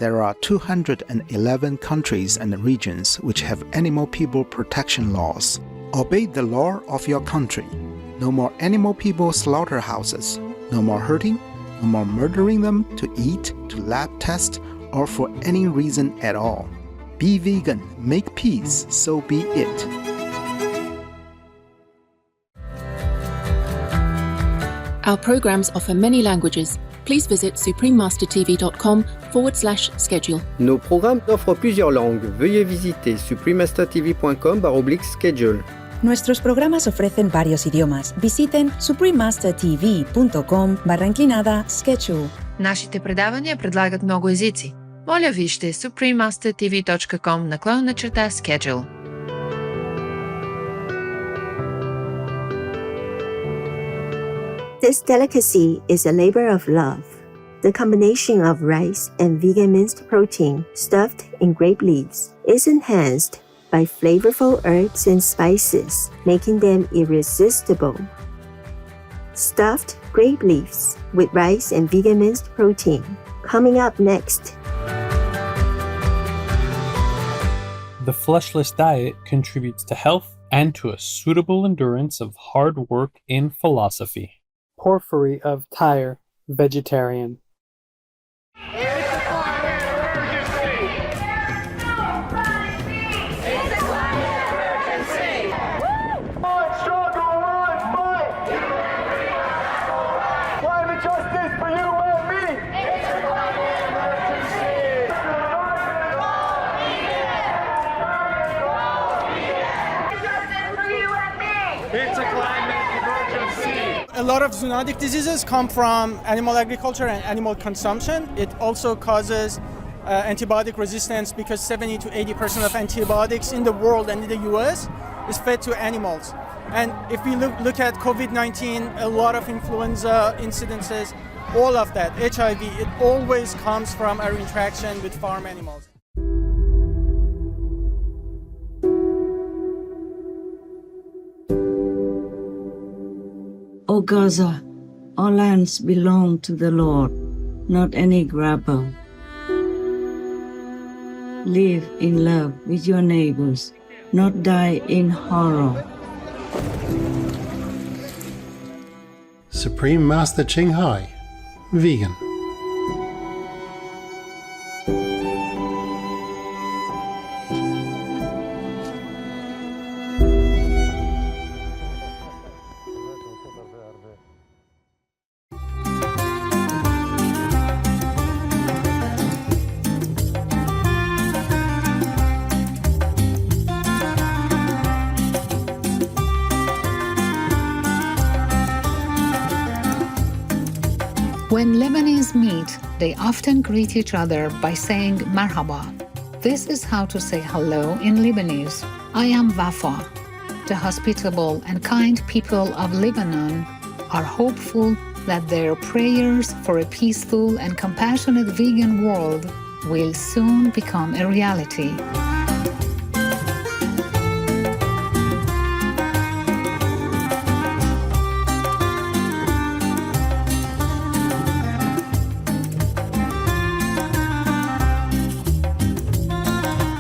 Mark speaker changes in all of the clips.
Speaker 1: there are 211 countries and regions which have animal people protection laws. Obey the law of your country. No more animal people slaughterhouses. No more hurting. No more murdering them to eat, to lab test, or for any reason at all. Be vegan, make peace, so be it.
Speaker 2: Our programs offer many languages. Please visit suprememastertv.com/schedule.
Speaker 3: Nos programmes offrent plusieurs langues. Veuillez visiter suprememastertv.com/schedule.
Speaker 4: Nuestros programas ofrecen varios idiomas. Visiten suprememastertv.com/schedule.
Speaker 5: Нашите предавания предлагат много езици. Моля вижте suprememastertv.com/schedule.
Speaker 6: This delicacy is a labor of love. The combination of rice and vegan minced protein stuffed in grape leaves is enhanced by flavorful herbs and spices, making them irresistible. Stuffed grape leaves with rice and vegan minced protein. Coming up next.
Speaker 7: The fleshless diet contributes to health and to a suitable endurance of hard work in philosophy. Porphyry of Tyre, vegetarian.
Speaker 8: A lot of zoonotic diseases come from animal agriculture and animal consumption. It also causes antibiotic resistance because 70 to 80% of antibiotics in the world and in the US is fed to animals. And if we look at COVID-19, a lot of influenza incidences, all of that, HIV, it always comes from our interaction with farm animals.
Speaker 9: O Gaza, all lands belong to the Lord, not any grabber. Live in love with your neighbors, not die in horror.
Speaker 10: Supreme Master Qinghai, vegan.
Speaker 11: When Lebanese meet, they often greet each other by saying marhaba. This is how to say hello in Lebanese. I am Wafa. The hospitable and kind people of Lebanon are hopeful that their prayers for a peaceful and compassionate vegan world will soon become a reality.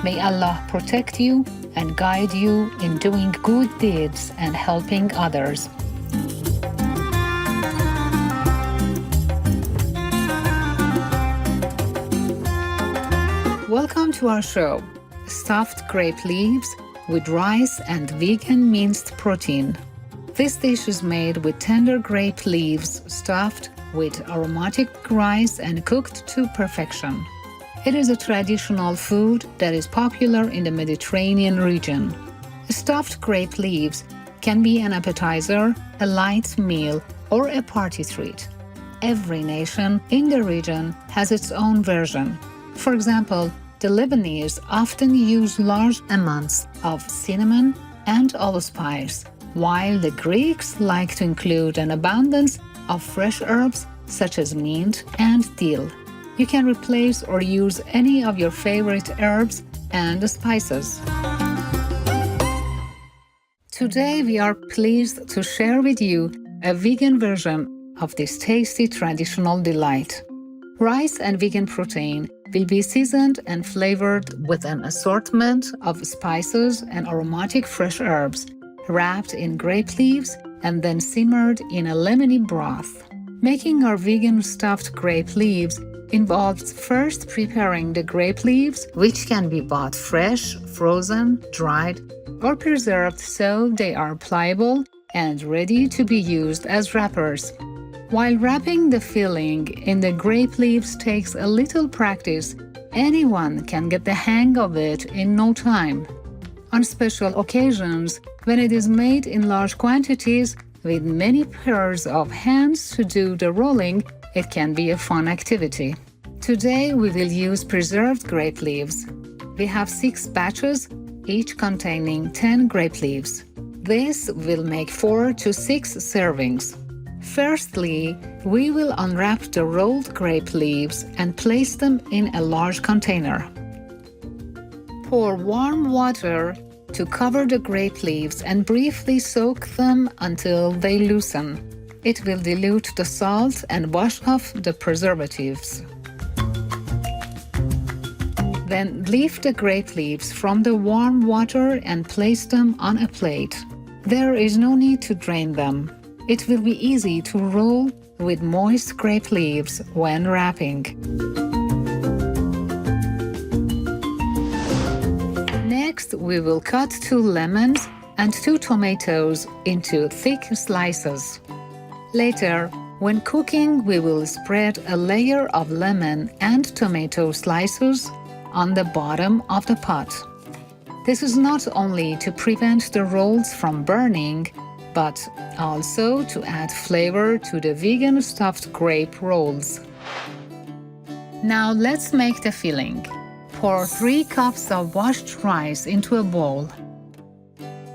Speaker 11: May Allah protect you and guide you in doing good deeds and helping others. Welcome to our show, Stuffed Grape Leaves with rice and vegan minced protein. This dish is made with tender grape leaves stuffed with aromatic rice and cooked to perfection. It is a traditional food that is popular in the Mediterranean region. Stuffed grape leaves can be an appetizer, a light meal, or a party treat. Every nation in the region has its own version. For example, the Lebanese often use large amounts of cinnamon and allspice, while the Greeks like to include an abundance of fresh herbs such as mint and dill. You can replace or use any of your favorite herbs and spices. Today we are pleased to share with you a vegan version of this tasty traditional delight. Rice and vegan protein will be seasoned and flavored with an assortment of spices and aromatic fresh herbs, wrapped in grape leaves and then simmered in a lemony broth. Making our vegan stuffed grape leaves involves first preparing the grape leaves, which can be bought fresh, frozen, dried, or preserved so they are pliable and ready to be used as wrappers. While wrapping the filling in the grape leaves takes a little practice, anyone can get the hang of it in no time. On special occasions, when it is made in large quantities with many pairs of hands to do the rolling, it can be a fun activity. Today we will use preserved grape leaves. We have 6 batches, each containing 10 grape leaves. This will make 4 to 6 servings. Firstly, we will unwrap the rolled grape leaves and place them in a large container. Pour warm water to cover the grape leaves and briefly soak them until they loosen. It will dilute the salt and wash off the preservatives. Then leave the grape leaves from the warm water and place them on a plate. There is no need to drain them. It will be easy to roll with moist grape leaves when wrapping. Next, we will cut 2 lemons and 2 tomatoes into thick slices. Later, when cooking, we will spread a layer of lemon and tomato slices on the bottom of the pot. This is not only to prevent the rolls from burning, but also to add flavor to the vegan stuffed grape rolls. Now let's make the filling. Pour 3 cups of washed rice into a bowl.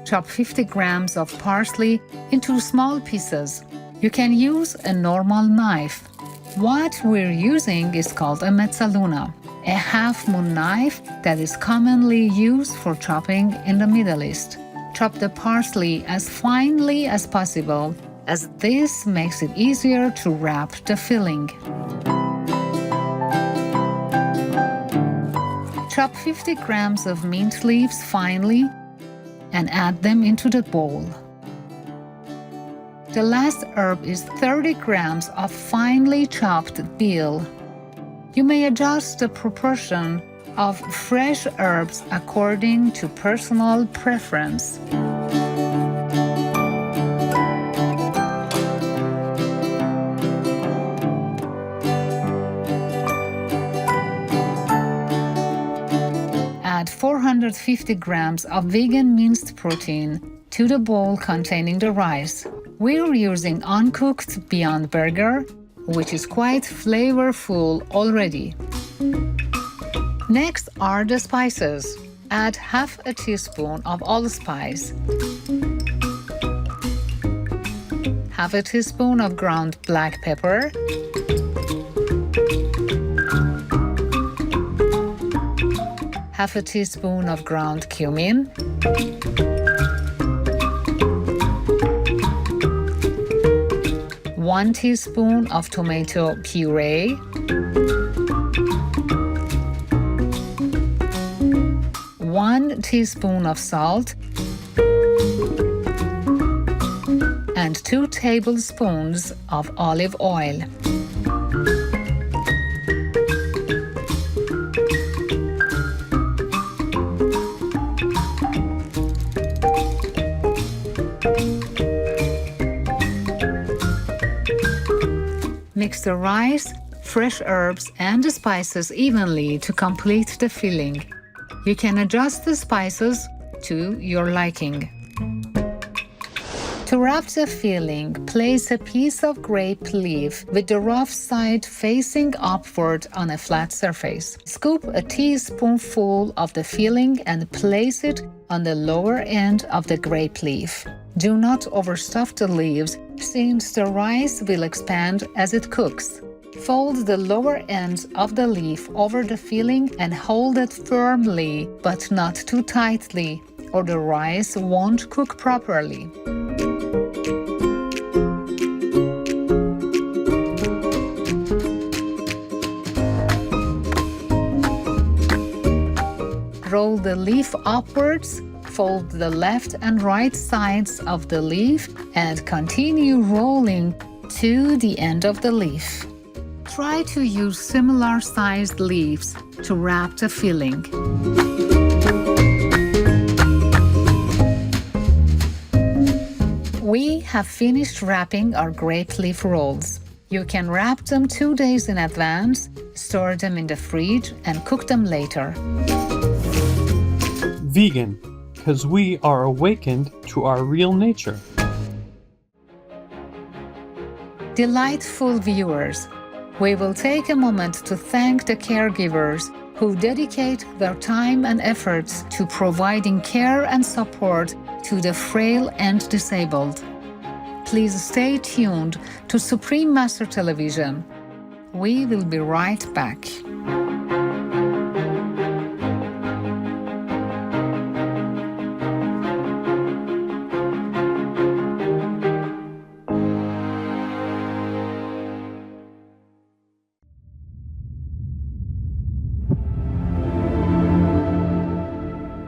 Speaker 11: Chop 50 grams of parsley into small pieces. You can use a normal knife. What we're using is called a mezzaluna, a half-moon knife that is commonly used for chopping in the Middle East. Chop the parsley as finely as possible, as this makes it easier to wrap the filling. Chop 50 grams of mint leaves finely and add them into the bowl. The last herb is 30 grams of finely chopped dill. You may adjust the proportion of fresh herbs according to personal preference. Add 450 grams of vegan minced protein to the bowl containing the rice. We're using uncooked Beyond Burger, which is quite flavorful already. Next are the spices. Add half a teaspoon of allspice, half a teaspoon of ground black pepper, half a teaspoon of ground cumin, 1 teaspoon of tomato puree, 1 teaspoon of salt, and 2 tablespoons of olive oil. Mix the rice, fresh herbs, and the spices evenly to complete the filling. You can adjust the spices to your liking. To wrap the filling, place a piece of grape leaf with the rough side facing upward on a flat surface. Scoop a teaspoonful of the filling and place it on the lower end of the grape leaf. Do not overstuff the leaves, since the rice will expand as it cooks. Fold the lower end of the leaf over the filling and hold it firmly, but not too tightly, or the rice won't cook properly. Roll the leaf upwards, fold the left and right sides of the leaf, and continue rolling to the end of the leaf. Try to use similar sized leaves to wrap the filling. We have finished wrapping our grape leaf rolls. You can wrap them 2 days in advance, store them in the fridge, and cook them later.
Speaker 7: Vegan, because we are awakened to our real nature.
Speaker 11: Delightful viewers, we will take a moment to thank the caregivers who dedicate their time and efforts to providing care and support to the frail and disabled. Please stay tuned to Supreme Master Television. We will be right back.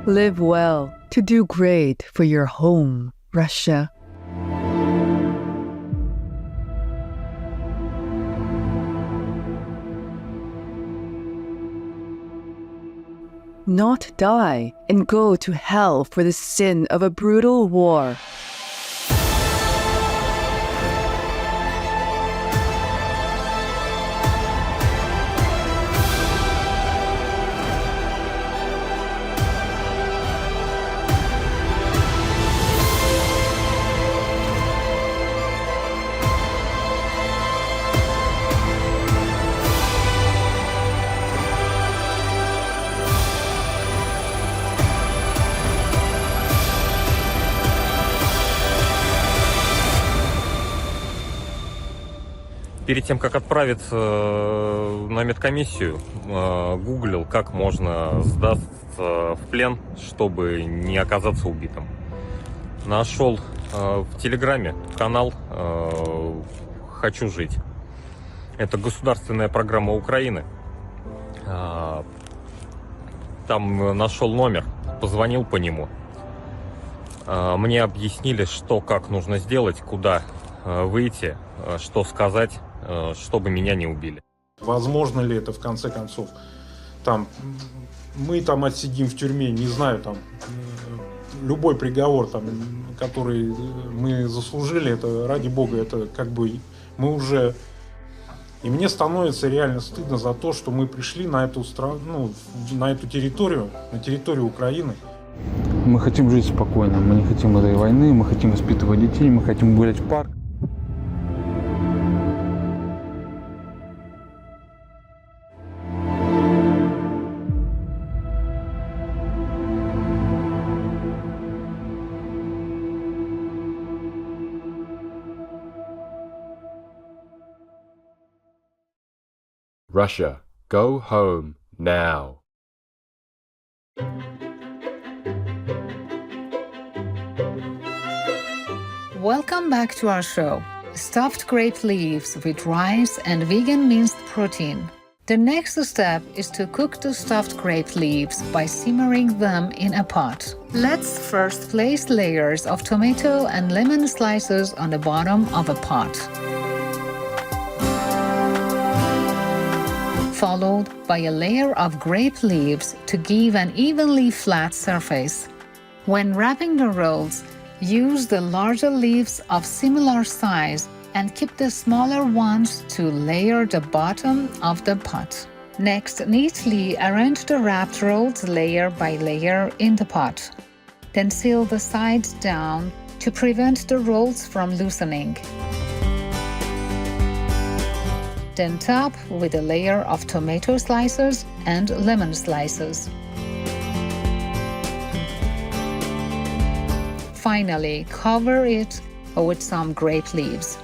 Speaker 12: Live well to do great for your home, Russia. Not die and go to hell for the sin of a brutal war.
Speaker 13: Перед тем, как отправиться на медкомиссию, гуглил, как можно сдаться в плен, чтобы не оказаться убитым. Нашел в Телеграме канал «Хочу жить». Это государственная программа Украины. Там нашел номер, позвонил по нему. Мне объяснили, что, как нужно сделать, куда выйти, что сказать, чтобы меня не убили.
Speaker 14: Возможно ли это в конце концов? Там, мы там отсидим в тюрьме, не знаю, там, любой приговор, там, который мы заслужили, это ради бога, это как бы мы уже... И мне становится реально стыдно за то, что мы пришли на эту страну, на эту территорию, на территорию Украины.
Speaker 15: Мы хотим жить спокойно, мы не хотим этой войны, мы хотим воспитывать детей, мы хотим гулять в парк.
Speaker 16: Russia, go home now.
Speaker 11: Welcome back to our show, Stuffed Grape Leaves with rice and vegan minced protein. The next step is to cook the stuffed grape leaves by simmering them in a pot. Let's first place layers of tomato and lemon slices on the bottom of a pot, followed by a layer of grape leaves to give an evenly flat surface. When wrapping the rolls, use the larger leaves of similar size and keep the smaller ones to layer the bottom of the pot. Next, neatly arrange the wrapped rolls layer by layer in the pot. Then seal the sides down to prevent the rolls from loosening. Then top with a layer of tomato slices and lemon slices. Finally, cover it with some grape leaves.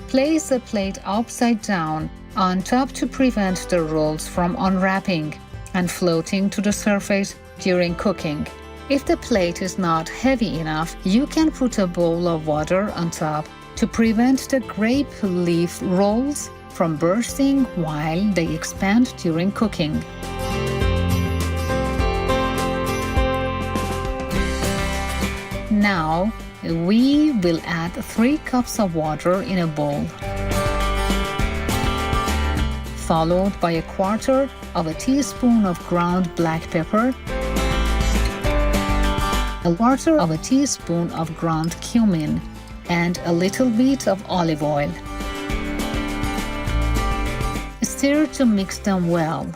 Speaker 11: Place the plate upside down on top to prevent the rolls from unwrapping and floating to the surface during cooking. If the plate is not heavy enough, you can put a bowl of water on top to prevent the grape leaf rolls from bursting while they expand during cooking. Now, we will add 3 cups of water in a bowl, followed by a quarter of a teaspoon of ground black pepper, a quarter of a teaspoon of ground cumin, and a little bit of olive oil. Stir to mix them well.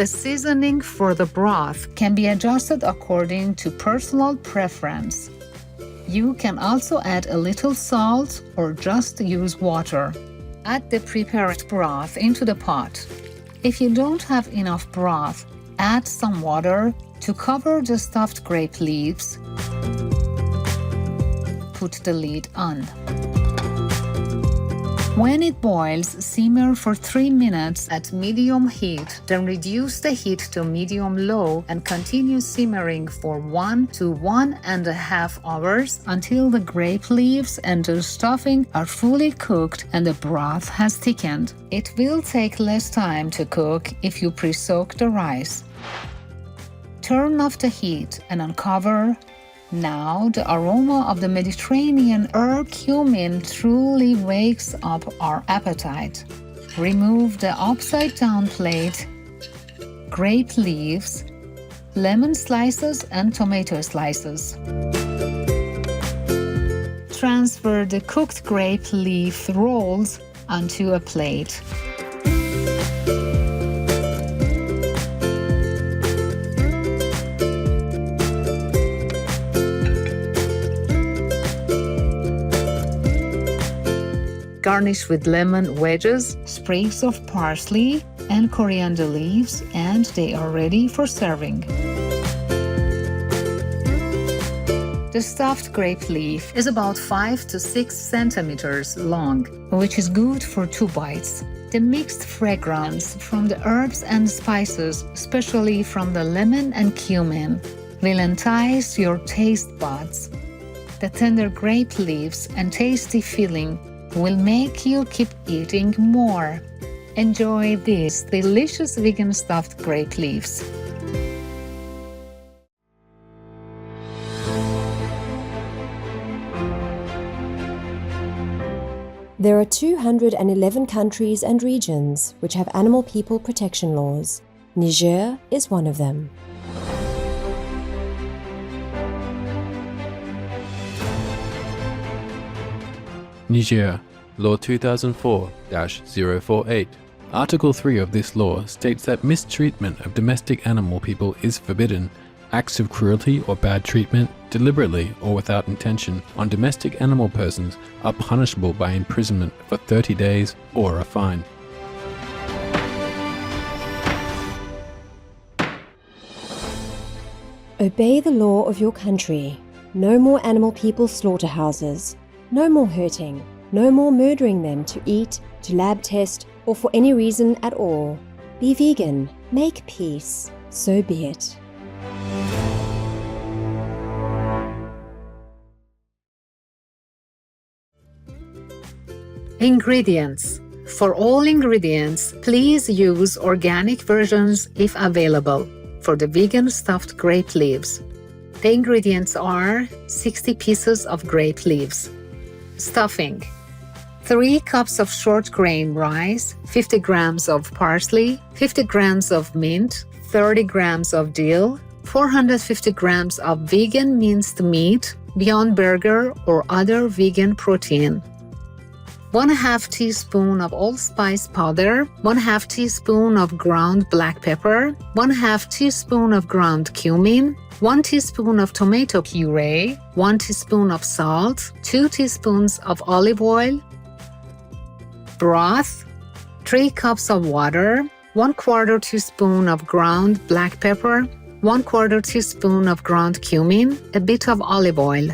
Speaker 11: The seasoning for the broth can be adjusted according to personal preference. You can also add a little salt or just use water. Add the prepared broth into the pot. If you don't have enough broth, add some water to cover the stuffed grape leaves. Put the lid on. When it boils, simmer for 3 minutes at medium heat, then reduce the heat to medium-low and continue simmering for 1 to 1.5 hours until the grape leaves and the stuffing are fully cooked and the broth has thickened. It will take less time to cook if you pre-soak the rice. Turn off the heat and uncover. Now the aroma of the Mediterranean herb cumin truly wakes up our appetite. Remove the upside-down plate, grape leaves, lemon slices and tomato slices. Transfer the cooked grape leaf rolls onto a plate. Garnish with lemon wedges, sprigs of parsley, and coriander leaves, and they are ready for serving. The stuffed grape leaf is about 5 to 6 centimeters long, which is good for 2 bites. The mixed fragrance from the herbs and spices, especially from the lemon and cumin, will entice your taste buds. The tender grape leaves and tasty filling will make you keep eating more. Enjoy these delicious vegan stuffed grape leaves.
Speaker 17: There are 211 countries and regions which have animal people protection laws. Niger is one of them.
Speaker 18: Niger, Law 2004-048. Article 3 of this law states that mistreatment of domestic animal people is forbidden. Acts of cruelty or bad treatment, deliberately or without intention, on domestic animal persons are punishable by imprisonment for 30 days or a fine.
Speaker 17: Obey the law of your country. No more animal people slaughterhouses. No more hurting. No more murdering them to eat, to lab test, or for any reason at all. Be vegan. Make peace. So be it.
Speaker 11: Ingredients. For all ingredients, please use organic versions if available for the vegan stuffed grape leaves. The ingredients are 60 pieces of grape leaves. Stuffing. 3 cups of short grain rice, 50 grams of parsley, 50 grams of mint, 30 grams of dill, 450 grams of vegan minced meat, Beyond Burger or other vegan protein. 1/2 teaspoon of allspice powder, 1/2 teaspoon of ground black pepper, 1/2 teaspoon of ground cumin, 1 teaspoon of tomato puree, 1 teaspoon of salt, 2 teaspoons of olive oil, broth, 3 cups of water, 1/4 teaspoon of ground black pepper, 1/4 teaspoon of ground cumin, a bit of olive oil.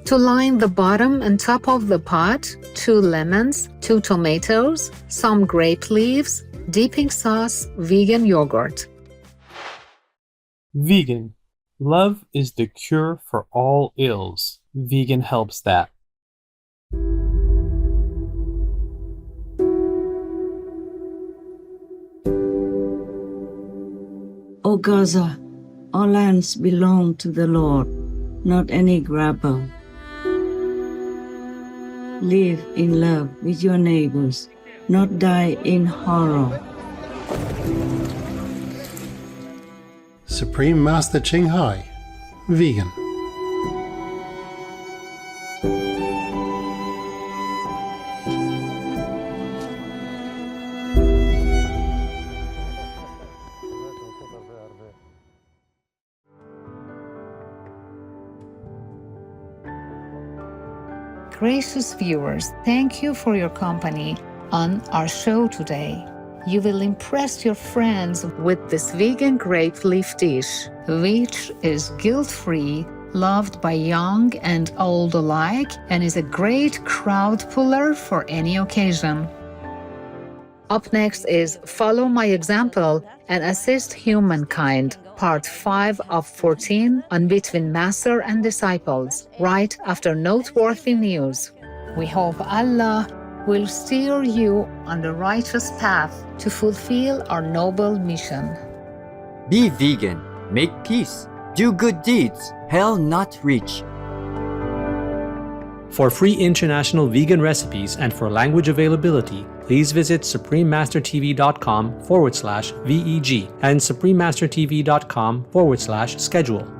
Speaker 11: To line the bottom and top of the pot, 2 lemons, 2 tomatoes, some grape leaves, dipping sauce, vegan yogurt.
Speaker 7: Vegan. Love is the cure for all ills. Vegan helps that.
Speaker 9: O Gaza, All lands belong to the Lord, not any grabber. Live in love with your neighbors, not die in horror.
Speaker 10: Supreme Master Ching Hai, vegan.
Speaker 11: Gracious viewers, thank you for your company on our show today. You will impress your friends with this vegan grape leaf dish, which is guilt-free, loved by young and old alike, and is a great crowd puller for any occasion. Up next is Follow My Example and Assist Humankind, Part 5 of 14 on Between Master and Disciples, right after noteworthy news. We hope Allah will steer you on the righteous path to fulfill our noble mission.
Speaker 19: Be vegan, make peace, do good deeds, hell not reach.
Speaker 20: For free international vegan recipes and for language availability, please visit suprememastertv.com/VEG and suprememastertv.com/schedule.